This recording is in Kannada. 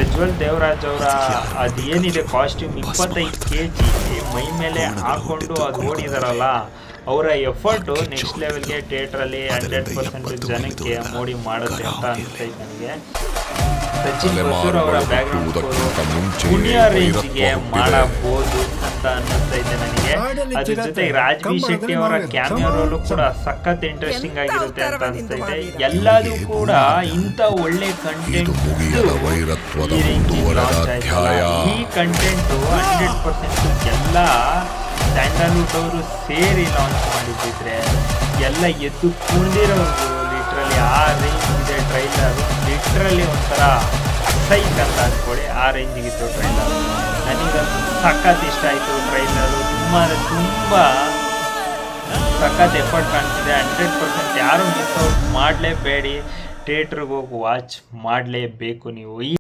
ಪ್ರಜ್ವಲ್ ದೇವರಾಜ್ ಅವರ ಅದೇನಿದೆ ಕಾಸ್ಟ್ಯೂಮ್ 25 kg ಮೈ ಮೇಲೆ ಹಾಕೊಂಡು ಅದು ಓಡಿದಾರಲ್ಲ, ಅವರ ಎಫರ್ಟು ನೆಕ್ಸ್ಟ್ ಲೆವೆಲ್ಗೆ ಥಿಯೇಟ್ರಲ್ಲಿ 100% ಜನಕ್ಕೆ ಮೋಡಿ ಮಾಡುತ್ತೆ ಅಂತ ಅನಿಸ್ತೈತೆ ನನಗೆ. ಸಚಿನ್ ಬಸೂರ್ ಅವರ ಬ್ಯಾಕ್ಗ್ರೌಂಡ್ ಪುಣ್ಯ ರೇಂಜ್ಗೆ ಮಾಡಬಹುದು ಅಂತ ಅನ್ನಿಸ್ತೈತೆ ನನಗೆ. ಅದ್ರ ಜೊತೆ ರಾಜ್ವಿ ಶೆಟ್ಟಿ ಅವರ ಕ್ಯಾಮಿಯೋ ರೋಲು ಕೂಡ ಸಖತ್ ಇಂಟ್ರೆಸ್ಟಿಂಗ್ ಆಗಿರುತ್ತೆ ಅಂತ ಅನಿಸ್ತೈತೆ. ಎಲ್ಲದೂ ಕೂಡ ಇಂಥ ಒಳ್ಳೆ ಕಂಟೆಂಟ್ ಈ ರೇಂಜಿಗೆ ಲಾಂಚ್ ಆಯ್ತಲ್ಲ, ಈ ಕಂಟೆಂಟು 100% ಎಲ್ಲ ಸ್ಯಾಂಡಲ್ವುಡ್ ಅವರು ಸೇರಿ ಲಾಂಚ್ ಮಾಡಿದ್ದಿದ್ರೆ ಎಲ್ಲ ಎದ್ದು ಕುಣಿದಿರೋರು. ಲಿಟ್ರಲಿ ಆ ರೇಂಜ್ ಇದೆ ಟ್ರೈಲರ್, ಲಿಟ್ರಲಿ ಒಂಥರ ಸೈಕ್ ಅಂತ ಅಂದ್ಕೊಳ್ಳಿ, ಆ ರೇಂಜಿಗಿತ್ತು ಟ್ರೈಲರ್. ನನಗಂತೂ ಸಖತ್ ಇಷ್ಟ ಆಯಿತು ಟ್ರೈಲರು. ತುಂಬ ಸಖತ್ ಎಫರ್ಟ್ ಕಾಣ್ತಿದೆ. 100% ಯಾರು ಮಿಸ್ ಔಟ್ ಮಾಡಲೇಬೇಡಿ, ಥಿಯೇಟ್ರಿಗೆ ಹೋಗಿ ವಾಚ್ ಮಾಡಲೇಬೇಕು ನೀವು.